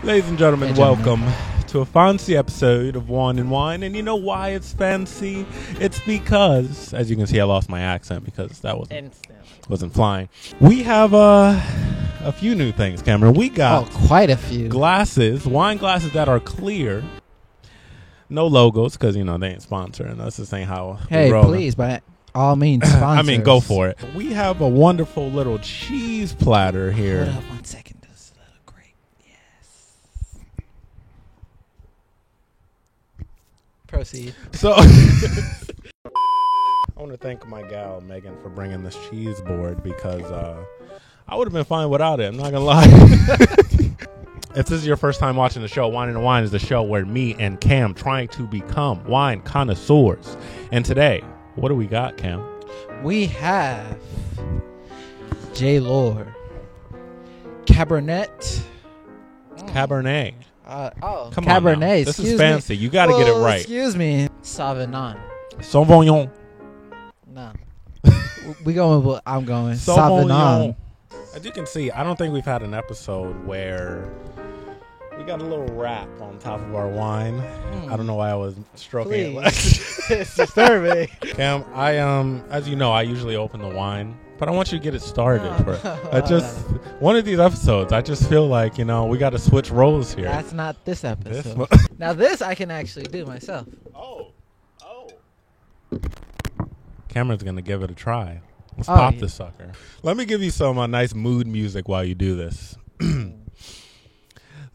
Ladies and gentlemen, Hey, gentlemen. welcome to a fancy episode of Wine and Wine. And you know why it's fancy? It's because, as you can see, I lost my accent because that wasn't flying. We have a few new things, Cameron. We got quite a few glasses, wine glasses that are clear. No logos because, you know, they ain't sponsoring us. This ain't how Hey, we roll. please, by all means, sponsor I mean, go us. for it. We have a wonderful little cheese platter here. Hold up 1 second. This is a little great. Yes. Proceed. So, I want to thank my gal, Megan, for bringing this cheese board because I would have been fine without it. I'm not going to lie. If this is your first time watching the show, Wine and Wine is the show where me and Cam trying to become wine connoisseurs. And today, what do we got, Cam? We have J. Lord Cabernet. Cabernet. Come Come Cabernet. on now. This excuse is fancy. You got to get it right. Excuse me. Sauvignon. Sauvignon. No. We going with what I'm going. Sauvignon. Sauvignon. As you can see, I don't think we've had an episode where we got a little wrap on top of our wine. I don't know why I was stroking it. It's disturbing. Cam, as you know, I usually open the wine, but I want you to get it started. One of these episodes, I just feel like, you know, we got to switch roles here. That's not this episode. This one- Now this I can actually do myself. Oh. Cameron's going to give it a try. Let's Oh, pop yeah. this sucker. Let me give you some nice mood music while you do this.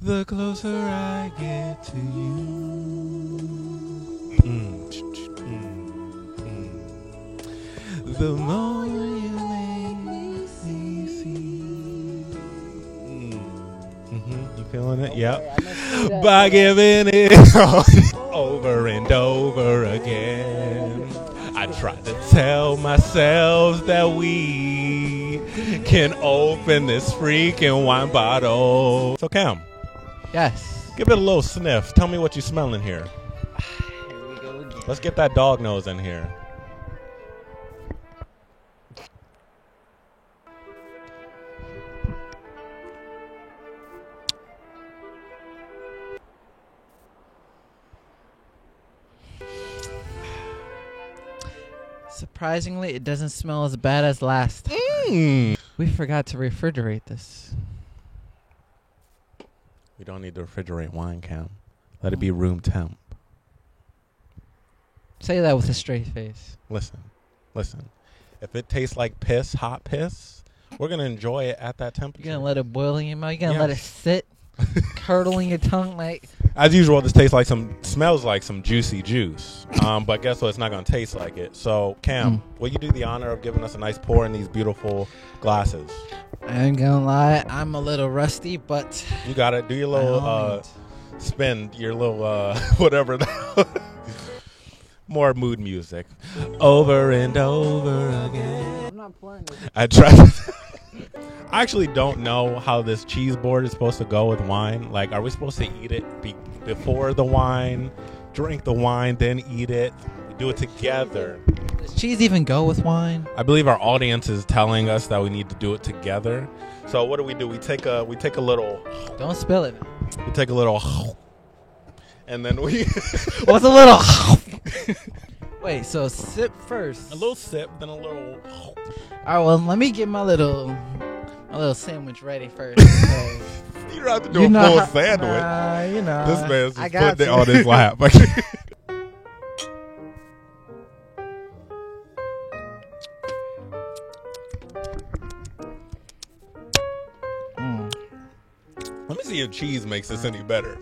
The closer I get to you, the more you make me see. You feeling it? Yep. By giving it over and over again, I try to tell myself that we can open this freaking wine bottle. So Cam, Yes. give it a little sniff. Tell me what you smelling here. Here we go again. Let's get that dog nose in here. Surprisingly, it doesn't smell as bad as last time. We forgot to refrigerate this. We don't need to refrigerate wine, Cam. Let it be room temp. Say that with a straight face. Listen. If it tastes like piss, hot piss, we're going to enjoy it at that temperature. You're gonna let it boil in your mouth. You're gonna let it sit, curdle in your tongue like. As usual, this smells like some juicy juice. But guess what? It's not going to taste like it. So, Cam, will you do the honor of giving us a nice pour in these beautiful glasses? I ain't gonna lie, I'm a little rusty, but You got it. Do your little spin, your little whatever. More mood music. Over and over again. I'm not pouring it. I tried. I actually don't know how this cheese board is supposed to go with wine. Like, are we supposed to eat it before the wine, drink the wine, then eat it? We do it together. Does cheese even go with wine? I believe our audience is telling us that we need to do it together. So what do? We take a little, Don't spill it. and then we What's a little? Wait, so sip first. a little sip, then a little. All right, well, let me get my little sandwich ready first. So, You don't have to do a full sandwich. You know, This man's I just got putting it to. on his lap. Let me see if cheese makes this any better.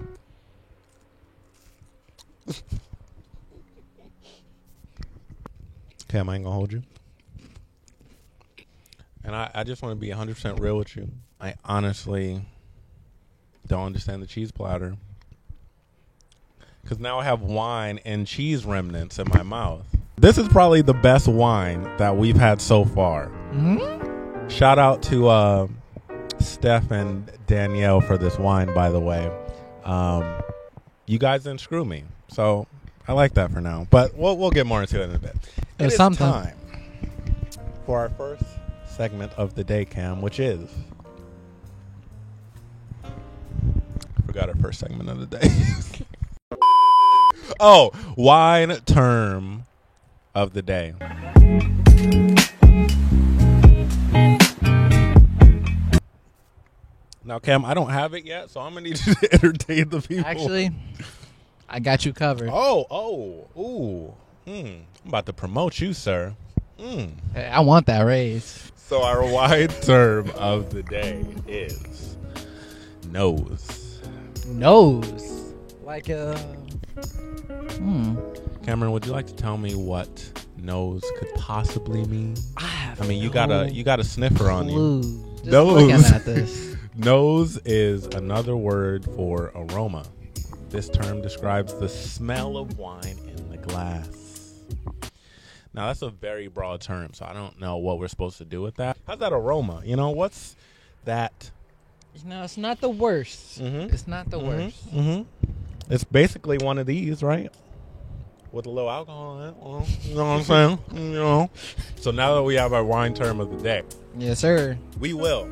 Cam, I ain't gonna hold you. And I just want to be 100% real with you. I honestly don't understand the cheese platter. Because now I have wine and cheese remnants in my mouth. This is probably the best wine that we've had so far. Mm-hmm. Shout out to Steph and Danielle for this wine, by the way. You guys didn't screw me. So I like that for now. But we'll get more into it in a bit. It is time for our first segment of the day, Cam, which is... better first segment of the day. Oh, wine term of the day. Now, Cam, I don't have it yet, so I'm gonna need you to entertain the people. Actually, I got you covered. Ooh. I'm about to promote you, sir. Hey, I want that raise. So our wine term of the day is nose. Nose. Like Cameron, would you like to tell me what nose could possibly mean? I mean, you got a sniffer on you. Just Nose. looking at this. Nose is another word for aroma. This term describes the smell of wine in the glass. Now, that's a very broad term, so I don't know what we're supposed to do with that. How's that aroma? What's that? It's not the worst. Mm-hmm. It's not the worst. Mm-hmm. It's basically one of these, right? With a little alcohol in it. You know what I'm saying? So now that we have our wine term of the day, Yes, sir. we will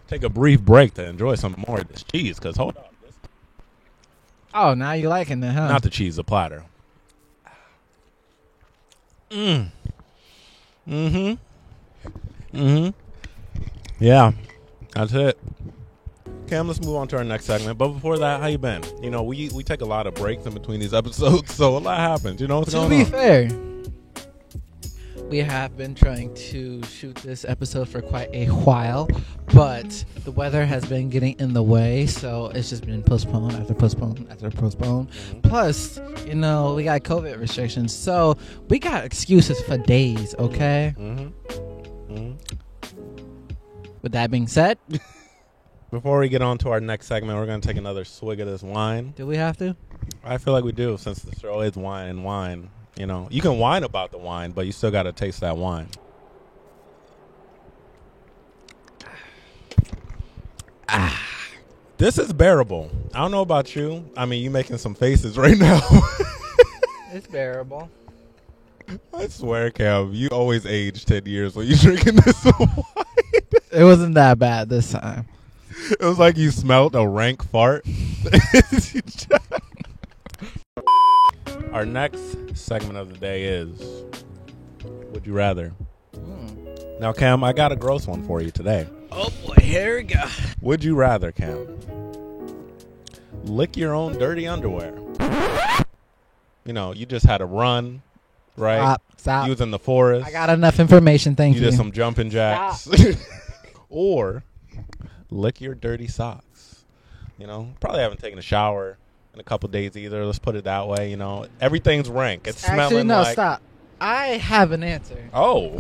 take a brief break to enjoy some more of this cheese. Because hold on, Oh, now you liking it, huh? not the cheese, the platter. Yeah, that's it. Cam, let's move on to our next segment. But before that, how you been? We take a lot of breaks in between these episodes, so a lot happens. What's To going be on? fair, we have been trying to shoot this episode for quite a while, but the weather has been getting in the way, so it's just been postponed after postponed after postponed. Plus, we got COVID restrictions, so we got excuses for days, okay? With that being said, Before we get on to our next segment, we're going to take another swig of this wine. do we have to? I feel like we do, since the show is wine and wine. You can whine about the wine, but you still got to taste that wine. This is bearable. I don't know about you. I mean, you making some faces right now. It's bearable. I swear, Cam, you always age 10 years when you're drinking this wine. It wasn't that bad this time. It was like you smelled a rank fart. Our next segment of the day is Would You Rather? Now, Cam, I got a gross one for you today. Oh boy, here we go. Would you rather, Cam, lick your own dirty underwear? You just had a run, right? Stop. You was in the forest. I got enough information, thank You you. did some jumping jacks. Or lick your dirty socks. Probably haven't taken a shower in a couple days either. Let's put it that way. Everything's rank. It's Actually, smelling no, like... stop. I have an answer. Oh.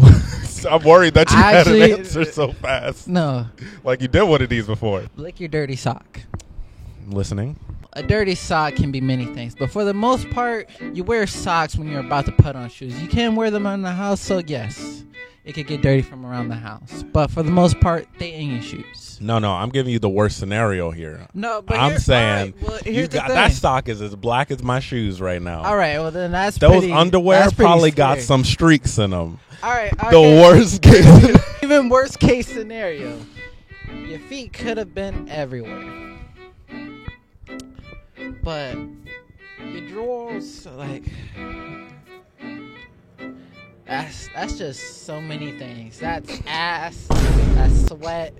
I'm worried that you had an answer so fast. No. Like you did one of these before. Lick your dirty sock. I'm listening. A dirty sock can be many things, but for the most part, you wear socks when you're about to put on shoes. You can wear them in the house, so yes, it could get dirty from around the house. But for the most part, they in your shoes. No, I'm giving you the worst scenario here. No, but I'm saying here's the thing. that sock is as black as my shoes right now. All right, well then that's Those pretty, underwear that's pretty probably scary. got some streaks in them. All right, The worst case. Even worst case scenario, your feet could have been everywhere, but your drawers, like, that's just so many things. That's ass, that's sweat,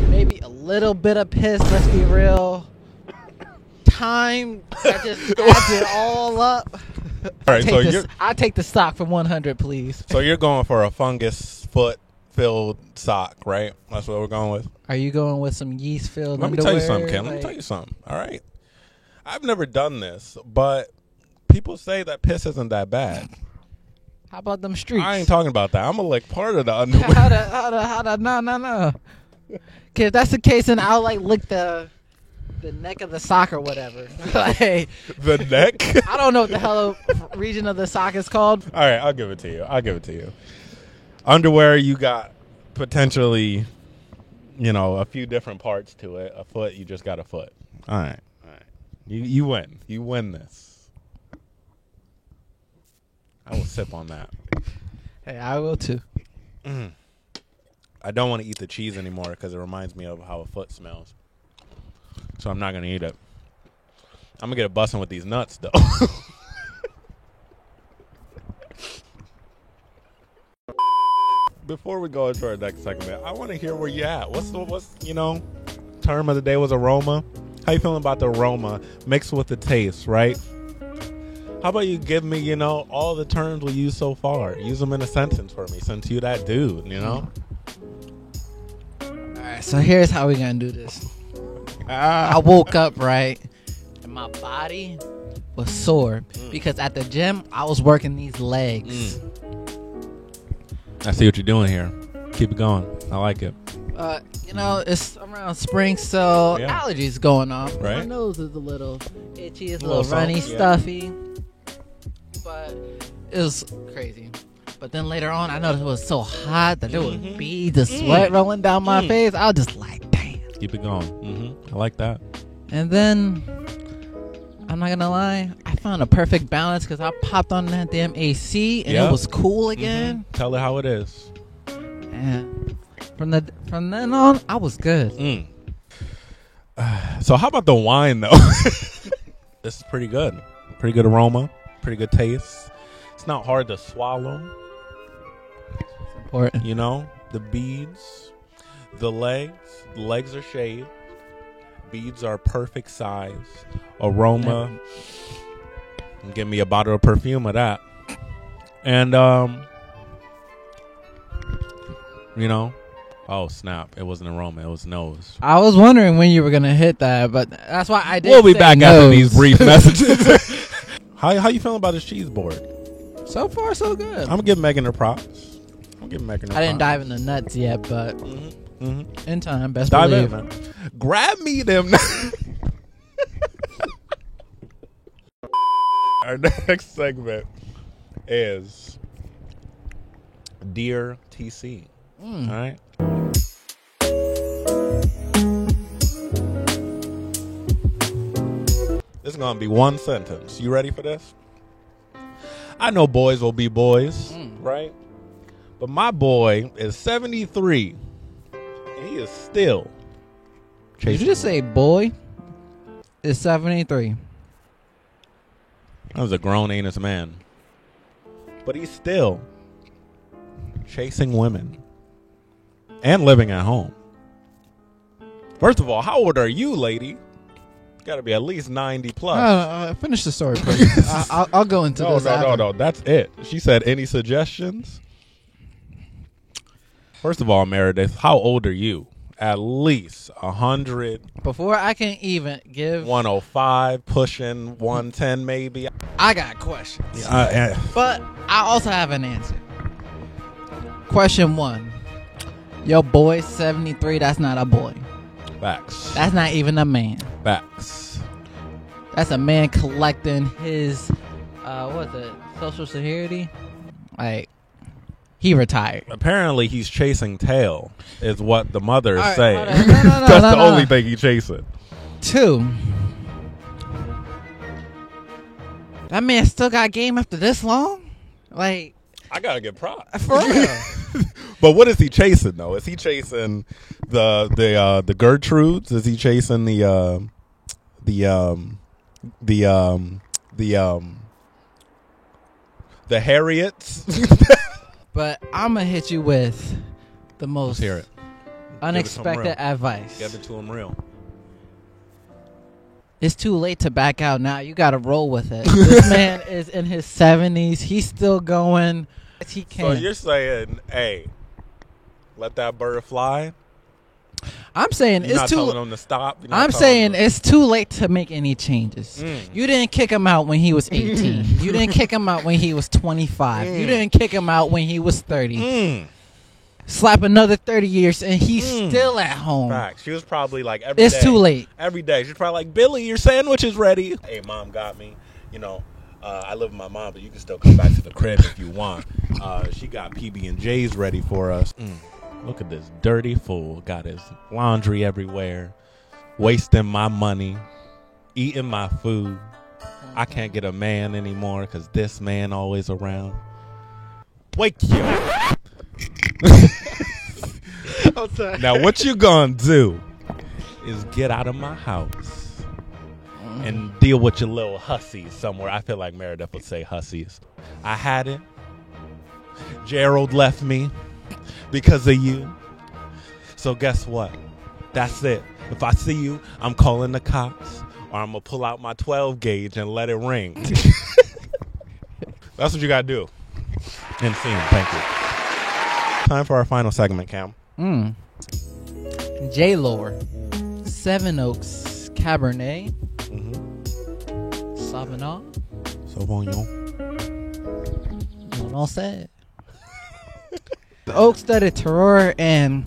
maybe a little bit of piss. Let's be real. Time that just adds it all up. All right, so I take the stock from 100, please. So you're going for a fungus foot filled sock, right? That's what we're going with. Are you going with some yeast filled Let me underwear? tell you something, Ken. Let me tell you something. All right. I've never done this, but people say that piss isn't that bad. How about them streaks? I ain't talking about that. I'm gonna lick part of the underwear. How the, no. Okay, if that's the case, then I'll lick the neck of the sock or whatever. The neck? I don't know what the hell region of the sock is called. All right, I'll give it to you. Underwear, you got potentially, a few different parts to it. A foot, you just got a foot. All right. You win. You win this. I will sip on that. Hey, I will too. I don't want to eat the cheese anymore because it reminds me of how a foot smells. so I'm not gonna eat it. I'm gonna get a bussin' with these nuts though. Before we go into our next segment, I want to hear where you at. What's term of the day was aroma. How you feeling about the aroma mixed with the taste, right? How about you give me, all the terms we used so far? Use them in a sentence for me, since you that dude, All right, so here's how we're gonna do this. I woke up, right, and my body was sore because at the gym I was working these legs. I see what you're doing here. Keep it going. I like it. It's around spring, so allergies going on. Right. My nose is a little itchy, it's a little runny, stuffy. But it was crazy. But then later on, I noticed it was so hot that there would be the sweat rolling down my face. I was just like, damn. Keep it going. I like that. And then, I'm not gonna lie, I found a perfect balance because I popped on that damn AC and it was cool again. Tell it how it is. And from then on, I was good. So how about the wine though? This is pretty good. Pretty good aroma. Pretty good taste. It's not hard to swallow. It's important. The beads, the legs are shaved. Beads are perfect size. Aroma. Give me a bottle of perfume of that. And oh snap! It wasn't aroma. It was nose. I was wondering when you were gonna hit that, but that's why I did. We'll be back after these brief messages. How you feeling about this cheese board? So far, so good. I'm gonna give Megan her props. I didn't dive in the nuts yet, but in time, best dive believe. in, man. Grab me them. Our next segment is Dear TC. All right. This is going to be one sentence. You ready for this? I know boys will be boys, right? But my boy is 73, and he is still chasing. Did you just say boy is 73? That was a grown anus man. But he's still chasing women and living at home. First of all, how old are you, lady? Got to be at least 90 plus. Finish the story, please. I'll go into this. No. That's it. She said, any suggestions? First of all, Meredith, how old are you? At least 100. Before I can even give 105, pushing 110 maybe. I got questions. But I also have an answer. Question 1. Your boy's 73, that's not a boy. Facts. That's not even a man. Facts. That's a man collecting his Social Security? Like, he retired. Apparently he's chasing tail, is what the mother is right, saying. No, That's the only thing he's chasing. 2. That man still got game after this long? Like, I gotta get props. For real. But what is he chasing though? Is he chasing the Gertrudes? Is he chasing the Harriets? But I'm gonna hit you with the most Let's hear it. Unexpected advice. Give it to him real. It's too late to back out now. You gotta roll with it. This man is in his 70s. He's still going. He can. So you're saying, hey, let that bird fly? I'm saying You're it's not too. telling him to stop. I'm saying it's too late to make any changes. You didn't kick him out when he was 18. You didn't kick him out when he was 25. You didn't kick him out when he was 30. Slap another 30 years and he's still at home. Fact. She was probably like every day. It's too late. Every day. She's probably like, Billy, your sandwich is ready. Hey, mom got me. I live with my mom, but you can still come back to the crib if you want. She got PB&J's ready for us. Look at this dirty fool. Got his laundry everywhere. Wasting my money. Eating my food. I can't get a man anymore because this man always around. Wake you. I'm sorry. Now, what you gonna do is get out of my house and deal with your little hussies somewhere. I feel like Meredith would say hussies. I had it. Gerald left me because of you. So guess what? That's it. If I see you, I'm calling the cops, or I'm going to pull out my 12 gauge and let it ring. That's what you got to do. And scene. Thank you. Time for our final segment, Cam. J-Lore, Seven Oaks Cabernet, Sauvignon. All said. The oak-studded terroir and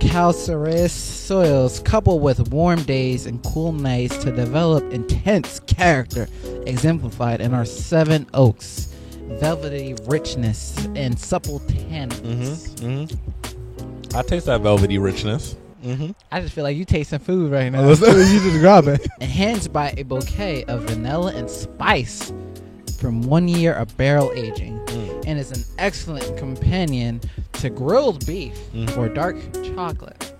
calcareous soils, coupled with warm days and cool nights, to develop intense character, exemplified in our Seven Oaks velvety richness and supple tannins. I taste that velvety richness. I just feel like you tasting food right now. You just grab it. Enhanced by a bouquet of vanilla and spice from 1 year of barrel aging, and is an excellent companion to grilled beef or dark chocolate.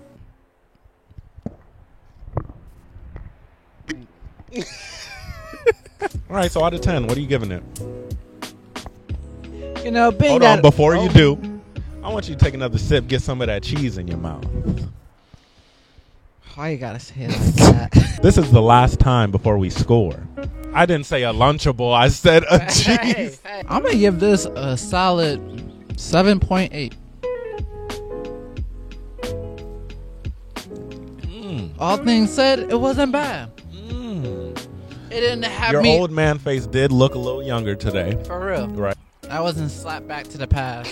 All right, so out of 10, what are you giving it? You know, being Hold on, before you do, I want you to take another sip, get some of that cheese in your mouth. Why you gotta say it like that? This is the last time before we score. I didn't say a Lunchable, I said a cheese. Hey. I'm gonna give this a solid 7.8. All things said, it wasn't bad. It didn't have Your me. old man face did look a little younger today. For real. Right. I wasn't slapped back to the past.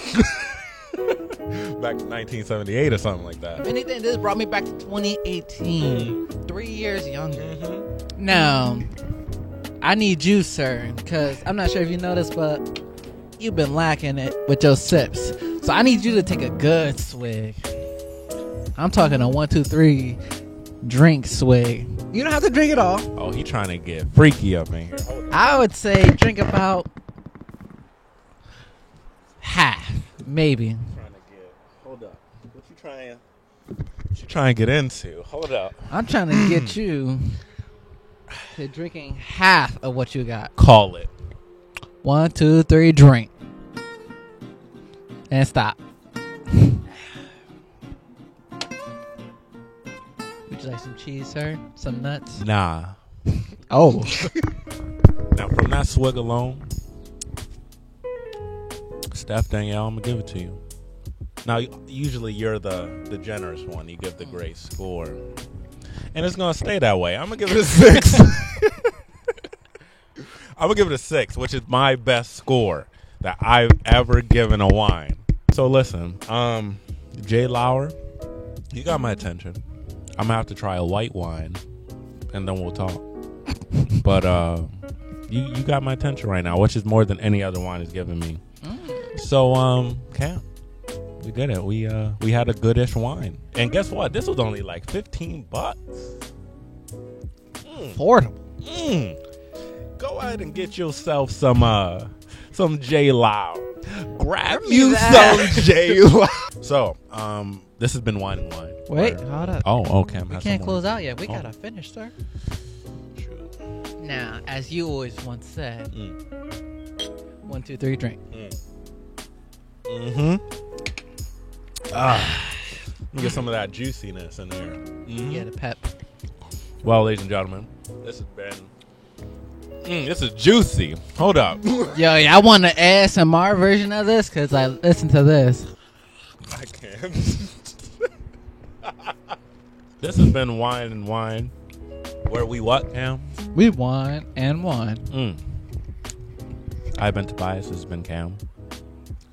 Back to 1978 or something like that. If anything, this brought me back to 2018. 3 years younger. Now, I need you, sir, because I'm not sure if you noticed, but you've been lacking it with your sips. So I need you to take a good swig. I'm talking a 1, 2, 3 drink swig. You don't have to drink it all. Oh, he trying to get freaky up in here. Hold on. I would say drink about half, maybe. Hold up. What you trying to get into? Hold up. I'm trying to get you to drinking half of what you got. Call it. 1, 2, 3, drink. And stop. Would you like some cheese, sir? Some nuts? Nah. Oh. Now, from that swig alone, Steph, Danielle, I'm going to give it to you. Now, usually you're the generous one. You give the great score. And it's going to stay that way. I'm going to give it a 6. I'm going to give it a 6, which is my best score that I've ever given a wine. So listen, Jay Lauer, you got my attention. I'm going to have to try a white wine, and then we'll talk. But you got my attention right now, which is more than any other wine has given me. So, Cam, we did it. We had a goodish wine. And guess what? This was only like $15. Affordable. Go ahead and get yourself some J Lau. Grab Give me you that. some J Lau. So, this has been Wine and Wine. Wait, hold up. Oh, Cam. We can't close out yet. We Oh. gotta finish, sir. Shoot. Now, as you always once said, 1, 2, 3, drink. Let me get some of that juiciness in there. Yeah, the pep. Well, ladies and gentlemen, this has been. This is juicy. Hold up. Yo, I want an ASMR version of this because I listen to this. I can't. This has been Wine and Wine. Where we what, Cam? We wine and wine. I've been Tobias. This has been Cam.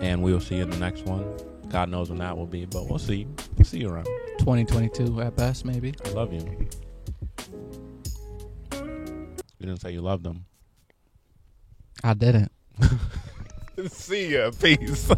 And we will see you in the next one. God knows when that will be, but we'll see. We'll see you around. 2022 at best, maybe. I love you. You didn't say you loved them. I didn't. See ya. Peace.